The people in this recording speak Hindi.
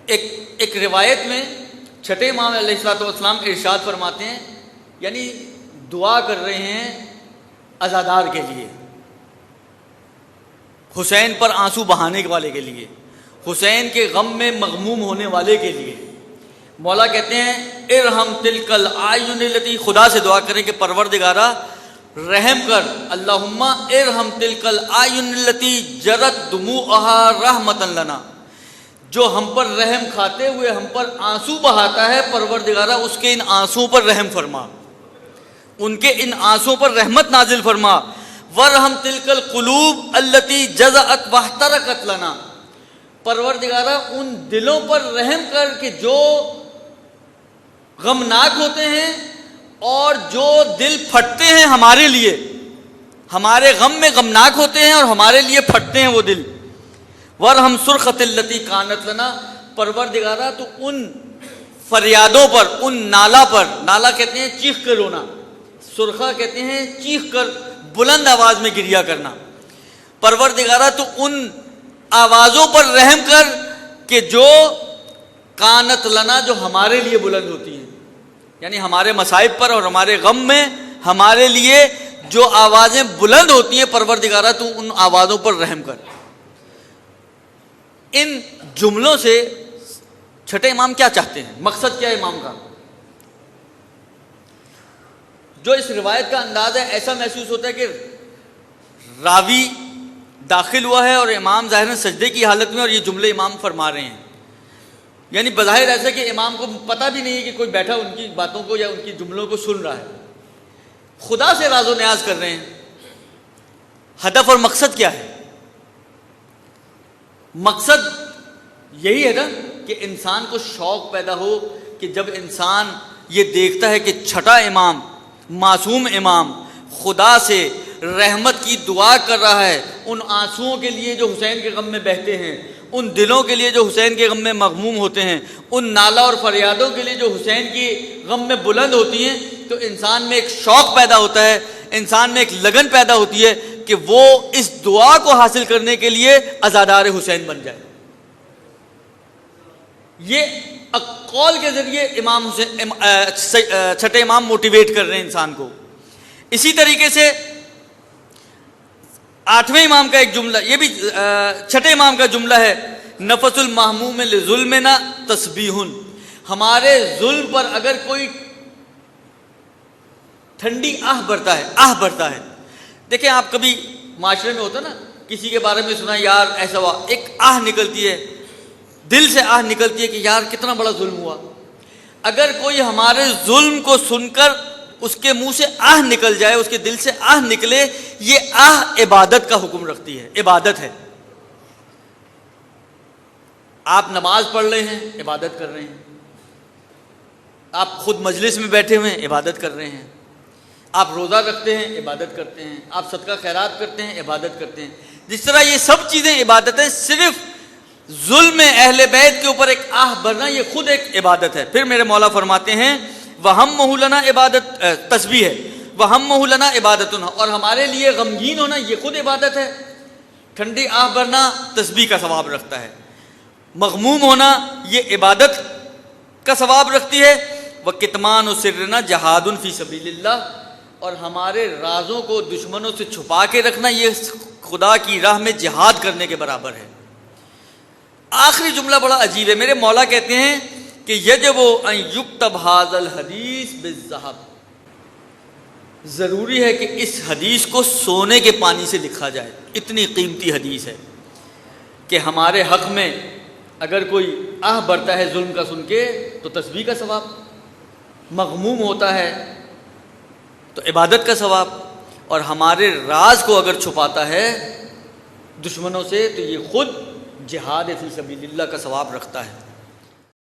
एक रिवायत में छठे इमाम अलैहिस्सलाम इरशाद फरमाते हैं, यानी दुआ कर रहे हैं अज़ादार के लिए, हुसैन पर आंसू बहाने वाले के लिए, हुसैन के गम में मगमूम होने वाले के लिए। मौला कहते हैं इरहम तिलकल आयुन लती, खुदा से दुआ करें कि परवरदिगारा रहम कर, अल्लाहुम्मा इरहम तिलकल आयुन लती जरत दुमुअहा रहमतन लना, जो हम पर रहम खाते हुए हम पर आंसू बहाता है, परवरदिगारा उसके इन आंसुओं पर रहम फरमा, उनके इन आंसुओं पर रहमत नाजिल फरमा। वरहम तिलकल कुलूब अल्लती जज़अत वहतरकत लना, परवरदिगारा उन दिलों पर रहम कर कि जो गमनाक होते हैं और जो दिल फटते हैं हमारे लिए, हमारे गम में गमनाक होते हैं और हमारे लिए फटते हैं वो दिल। वरहम सुरखतिल्लती कानत लना, परवरदिगारा तो उन फरियादों पर, उन नाला पर, नाला कहते हैं चीख कर रोना, सुरखा कहते हैं चीख कर बुलंद आवाज में गिरिया करना, परवरदिगारा तो उन आवाज़ों पर रहम कर कि जो कानत लना, जो हमारे लिए बुलंद होती हैं, यानी हमारे मसाइब पर और हमारे गम में हमारे लिए जो आवाज़ें बुलंद होती हैं, परवरदिगारा तू उन आवाज़ों पर रहम कर। इन जुमलों से छठे इमाम क्या चाहते हैं, मकसद क्या है इमाम का? जो इस रिवायत का अंदाज है, ऐसा महसूस होता है कि रावी दाखिल हुआ है और इमाम ज़ाहिरन सजदे की हालत में, और ये जुमले इमाम फरमा रहे हैं, यानी बज़ाहिर ऐसा कि इमाम को पता भी नहीं है कि कोई बैठा उनकी बातों को या उनकी जुमलों को सुन रहा है, खुदा से राज़ो न्याज कर रहे हैं। हदफ और मकसद क्या है? मकसद यही है ना कि इंसान को शौक़ पैदा हो कि जब इंसान ये देखता है कि छठा इमाम, मासूम इमाम खुदा से रहमत की दुआ कर रहा है, उन आंसुओं के लिए जो हुसैन के गम में बहते हैं, उन दिलों के लिए जो हुसैन के गम में मगमूम होते हैं, उन नाला और फरियादों के लिए जो हुसैन की गम में बुलंद होती हैं, तो इंसान में एक शौक़ पैदा होता है, इंसान में एक लगन पैदा होती है कि वो इस दुआ को हासिल करने के लिए अज़ादार हुसैन बन जाए। ये कौल के ज़रिए इमाम हुसैन, छठे इमाम मोटिवेट कर रहे हैं इंसान को। इसी तरीके से आठवें इमाम का एक जुमला, ये भी छठे इमाम का जुमला है, नफसुल महमूम लिजुल्मिना तस्बीहुन, हमारे जुल्म पर अगर कोई ठंडी आह भरता है, देखें आप कभी माशरे में होता ना, किसी के बारे में सुना यार ऐसा हुआ, एक आह निकलती है, दिल से आह निकलती है कि यार कितना बड़ा जुल्म हुआ। अगर कोई हमारे जुल्म को सुनकर उसके मुंह से आह निकल जाए, उसके दिल से आह निकले, ये आह इबादत का हुक्म रखती है, इबादत है। आप नमाज पढ़ रहे हैं, इबादत कर रहे हैं, आप खुद मजलिस में बैठे हुए हैं, इबादत कर रहे हैं, आप रोज़ा रखते हैं, इबादत करते हैं, आप सदका खैरात करते हैं, इबादत करते हैं। जिस तरह ये सब चीज़ें इबादत हैं, सिर्फ जुल्म अहले बैत के ऊपर एक आह भरना ये खुद एक इबादत है। फिर मेरे मौला फरमाते हैं वहम महूलना इबादत, तस्बीह है, वहम महूलना इबादतुन, और हमारे लिए गमगीन होना ये खुद इबादत है। ठंडी आह भरना तस्बीह का सवाब रखता है, मगमूम होना ये इबादत का सवाब रखती है। व कितमान सिरना जहादुन फी सबीलिल्लाह, और हमारे राजों को दुश्मनों से छुपा के रखना ये खुदा की राह में जिहाद करने के बराबर है। आखिरी जुमला बड़ा अजीब है। मेरे मौला कहते हैं कि यजब अन युक्तब हाज़ल हदीस बिज़्ज़हब, ज़रूरी है कि इस हदीस को सोने के पानी से लिखा जाए। इतनी कीमती हदीस है कि हमारे हक़ में अगर कोई आह भरता है जुल्म का सुन के तो तस्बीह का सवाब, मगमूम होता है तो इबादत का सवाब, और हमारे राज को अगर छुपाता है दुश्मनों से तो ये खुद जिहाद फी सबीलिल्लाह का सवाब रखता है।